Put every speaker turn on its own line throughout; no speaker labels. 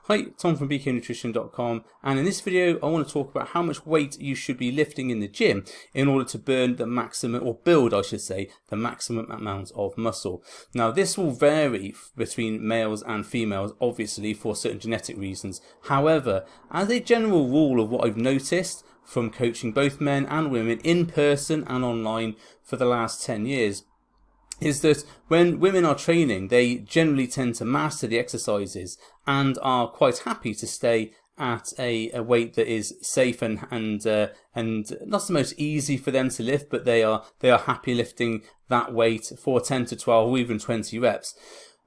Hi, Tom from bknutrition.com, and in this video I want to talk about how much weight you should be lifting in the gym in order to burn the maximum, or build I should say, the maximum amount of muscle. Now this will vary between males and females, obviously for certain genetic reasons. However, as a general rule of what I've noticed from coaching both men and women in person and online for the last 10 years, is that when women are training, they generally tend to master the exercises and are quite happy to stay at a weight that is safe and not the most easy for them to lift, but they are happy lifting that weight for 10 to 12 or even 20 reps.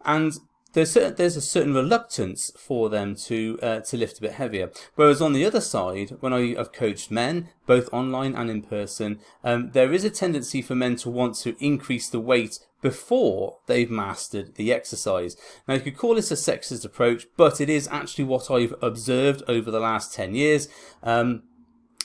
And there's a certain reluctance for them to lift a bit heavier. Whereas on the other side, when I've coached men, both online and in person, there is a tendency for men to want to increase the weight before they've mastered the exercise. Now you could call this a sexist approach, but it is actually what I've observed over the last 10 years.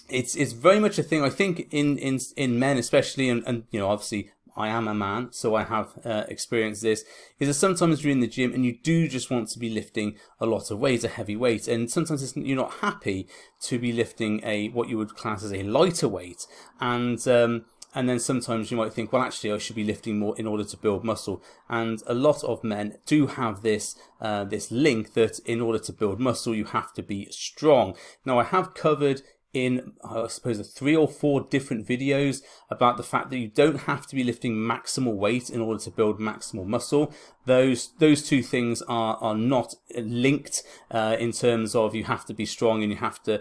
It's very much a thing, I think, in men especially, and you know, obviously I am a man, so I have experienced this, is that sometimes you're in the gym and you do just want to be lifting a lot of weight, a heavy weight, and sometimes you're not happy to be lifting what you would class as a lighter weight, and then sometimes you might think, well, actually I should be lifting more in order to build muscle. And a lot of men do have this link that in order to build muscle you have to be strong. Now I have covered in, I suppose, 3 or 4 different videos about the fact that you don't have to be lifting maximal weight in order to build maximal muscle. Those two things are not linked in terms of you have to be strong and you have to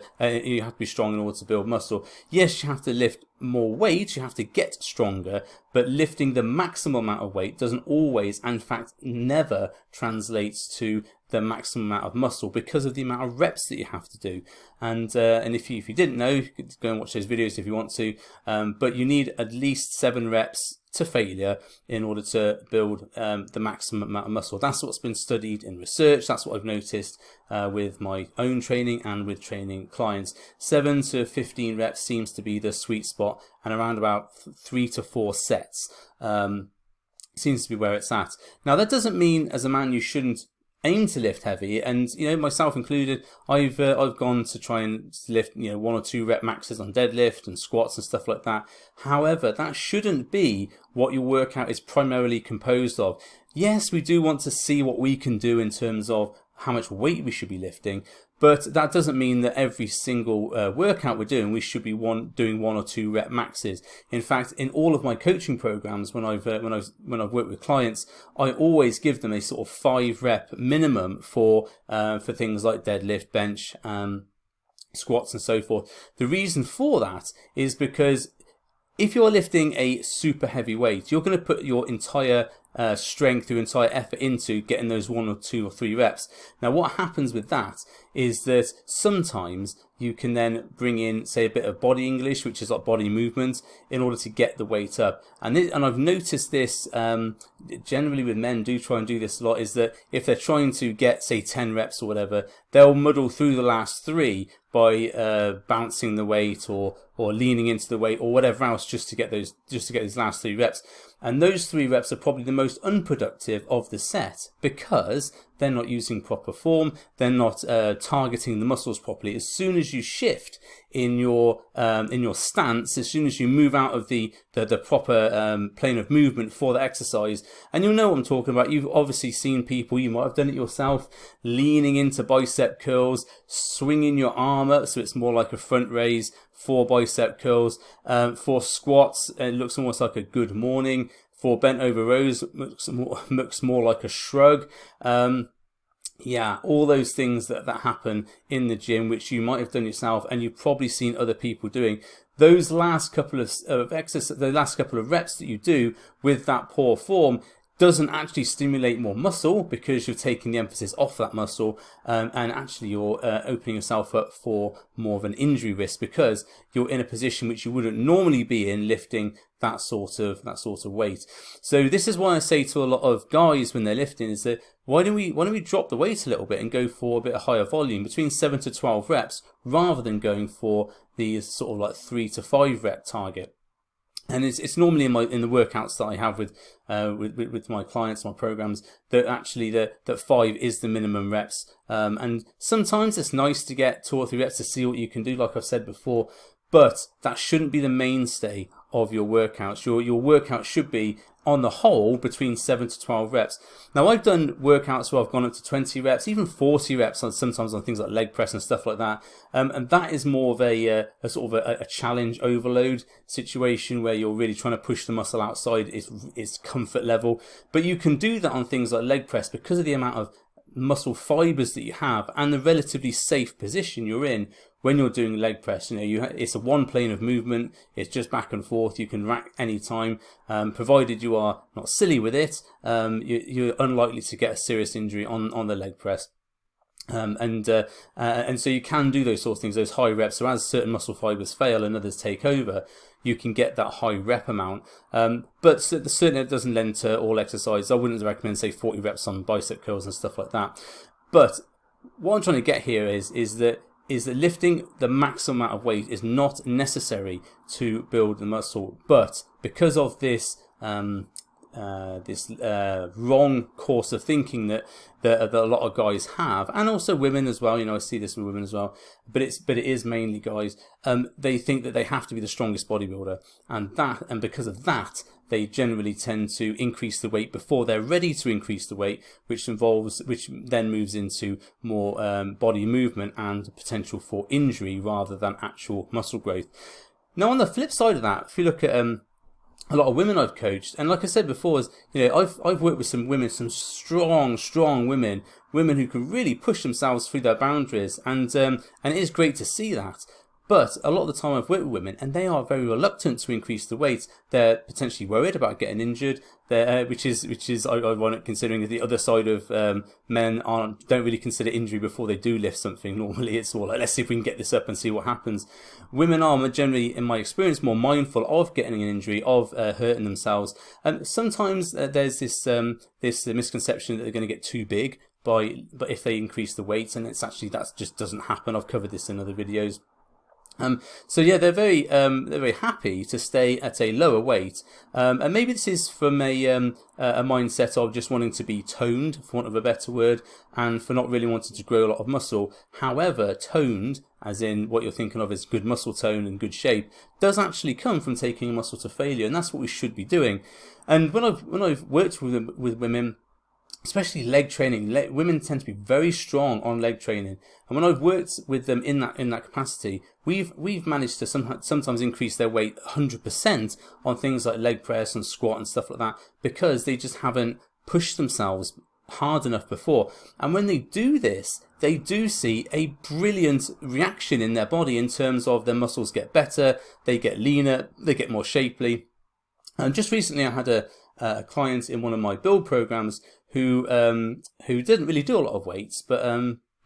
be strong in order to build muscle. Yes, you have to lift more weight, you have to get stronger, but lifting the maximum amount of weight doesn't always, and in fact never, translates to the maximum amount of muscle because of the amount of reps that you have to do. And if you didn't know, you could go and watch those videos if you want to, but you need at least 7 reps to failure in order to build the maximum amount of muscle. That's what's been studied in research. That's what I've noticed with my own training and with training clients. 7 to 15 reps seems to be the sweet spot, and around about 3 to 4 sets seems to be where it's at. Now that doesn't mean as a man you shouldn't aim to lift heavy, and you know, myself included, I've gone to try and lift 1 or 2 rep maxes on deadlift and squats and stuff like that. However, that shouldn't be what your workout is primarily composed of. Yes, we do want to see what we can do in terms of how much weight we should be lifting, but that doesn't mean that every single workout we're doing we should be doing 1 or 2 rep maxes. In fact, in all of my coaching programs, when I've worked with clients, I always give them a sort of 5 rep minimum for things like deadlift, bench, squats and so forth. The reason for that is because if you're lifting a super heavy weight, you're going to put your entire strength, your entire effort into getting those 1 or 2 or 3 reps. Now what happens with that is that sometimes you can then bring in, say, a bit of body English, which is like body movement, in order to get the weight up. And I've noticed this generally with men do try and do this a lot, is that if they're trying to get, say, 10 reps or whatever, they'll muddle through the last 3 by bouncing the weight or leaning into the weight or whatever else just to get those last 3 reps. And those 3 reps are probably the most unproductive of the set because they're not using proper form, they're not targeting the muscles properly. As soon as you shift in your stance, as soon as you move out of the proper plane of movement for the exercise, and you'll know what I'm talking about. You've obviously seen people, you might have done it yourself, leaning into bicep curls, swinging your arm up so it's more like a front raise for bicep curls. For squats, it looks almost like a good morning. For bent over rows, looks more like a shrug. Yeah, all those things that happen in the gym, which you might have done yourself and you've probably seen other people doing. Those last couple of exercises, the last couple of reps that you do with that poor form doesn't actually stimulate more muscle because you're taking the emphasis off that muscle, and actually you're opening yourself up for more of an injury risk because you're in a position which you wouldn't normally be in lifting that sort of weight. So this is why I say to a lot of guys when they're lifting is that why don't we drop the weight a little bit and go for a bit of higher volume, between 7 to 12 reps, rather than going for the sort of like 3 to 5 rep target. And it's normally in the workouts that I have with my clients, my programs, that actually that 5 is the minimum reps. And sometimes it's nice to get 2 or 3 reps to see what you can do, like I've said before. But that shouldn't be the mainstay of your workouts. Your workout should be, on the whole, between 7 to 12 reps. Now, I've done workouts where I've gone up to 20 reps, even 40 reps sometimes on things like leg press and stuff like that. And that is more of a sort of a challenge overload situation where you're really trying to push the muscle outside its comfort level. But you can do that on things like leg press because of the amount of muscle fibers that you have and the relatively safe position you're in when you're doing leg press. It's a one plane of movement. It's just back and forth. You can rack any time, provided you are not silly with it. You're unlikely to get a serious injury on the leg press. And so you can do those sort of things, those high reps. So as certain muscle fibers fail and others take over, you can get that high rep amount. But certainly it doesn't lend to all exercise. I wouldn't recommend, say, 40 reps on bicep curls and stuff like that. But what I'm trying to get here is that lifting the maximum amount of weight is not necessary to build the muscle. But because of this wrong course of thinking that a lot of guys have, and also women as well. I see this with women as well, but it is mainly guys. They think that they have to be the strongest bodybuilder, and because of that, they generally tend to increase the weight before they're ready to increase the weight, which then moves into more body movement and potential for injury rather than actual muscle growth. Now, on the flip side of that, if you look at a lot of women I've coached, and like I said before, I've worked with some women, some strong women who can really push themselves through their boundaries, and it is great to see that. But a lot of the time I've worked with women, and they are very reluctant to increase the weight. They're potentially worried about getting injured, which is ironic considering that the other side of men don't really consider injury before they do lift something. Normally it's all like, let's see if we can get this up and see what happens. Women are generally, in my experience, more mindful of getting an injury, of hurting themselves. And sometimes there's this misconception that they're going to get too big but if they increase the weight, and it's actually, that just doesn't happen. I've covered this in other videos. So yeah, they're very happy to stay at a lower weight, and maybe this is from a mindset of just wanting to be toned, for want of a better word, and for not really wanting to grow a lot of muscle. However, toned, as in what you're thinking of as good muscle tone and good shape, does actually come from taking muscle to failure, and that's what we should be doing. And when I've worked with women, especially leg training, women tend to be very strong on leg training, and when I've worked with them in that capacity, we've managed to sometimes increase their weight 100% on things like leg press and squat and stuff like that, because they just haven't pushed themselves hard enough before. And when they do this, they do see a brilliant reaction in their body in terms of their muscles get better, they get leaner, they get more shapely. And just recently I had a client in one of my build programs who didn't really do a lot of weights, but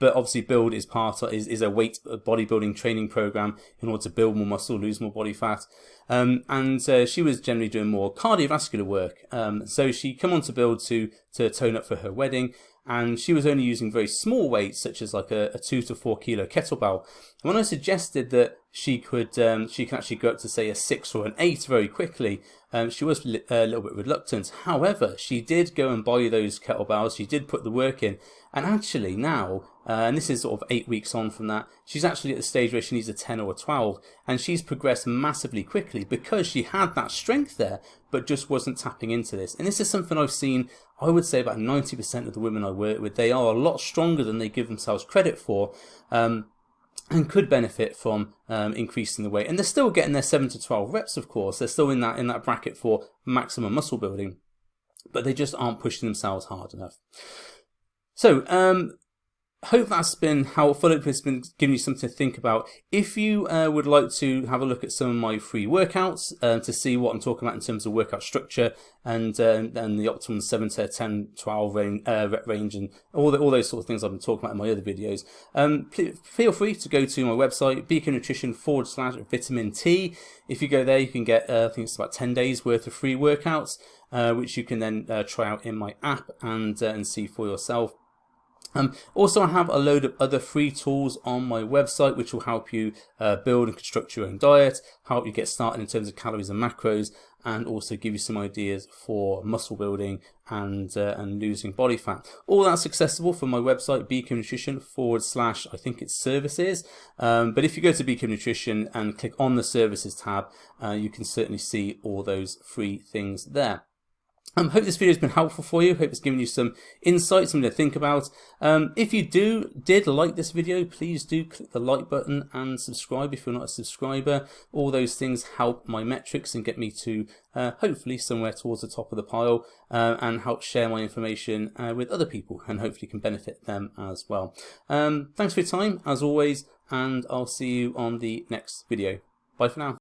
obviously build is is a weight bodybuilding training program in order to build more muscle, lose more body fat, and she was generally doing more cardiovascular work. So she come on to build to tone up for her wedding, and she was only using very small weights such as like a 2 to 4 kilo kettlebell. And when I suggested that she can actually go up to say a 6 or an 8 very quickly, she was a little bit reluctant. However, she did go and buy those kettlebells. She did put the work in, and actually now, and this is sort of 8 weeks on from that, she's actually at the stage where she needs a 10 or a 12, and she's progressed massively quickly because she had that strength there, but just wasn't tapping into this. And this is something I've seen, I would say about 90% of the women I work with, they are a lot stronger than they give themselves credit for, and could benefit from increasing the weight. And they're still getting their 7 to 12 reps, of course. They're still in that bracket for maximum muscle building, but they just aren't pushing themselves hard enough. So, hope that's been helpful. Hope it's been giving you something to think about. If you would like to have a look at some of my free workouts to see what I'm talking about in terms of workout structure and the optimum 7 to 10, 12 rep range and all those sort of things I've been talking about in my other videos, feel free to go to my website, beaconnutrition.com/vitamin T. If you go there, you can get, I think it's about 10 days worth of free workouts, which you can then try out in my app and see for yourself. Also, I have a load of other free tools on my website which will help you build and construct your own diet, help you get started in terms of calories and macros, and also give you some ideas for muscle building and losing body fat. All that's accessible from my website, bknutrition / I think it's services. But if you go to BK Nutrition and click on the services tab, you can certainly see all those free things there. Hope this video has been helpful for you. Hope it's given you some insight, something to think about. If you did like this video, please do click the like button and subscribe if you're not a subscriber. All those things help my metrics and get me to hopefully somewhere towards the top of the pile, and help share my information with other people and hopefully can benefit them as well. Thanks for your time as always, and I'll see you on the next video. Bye for now.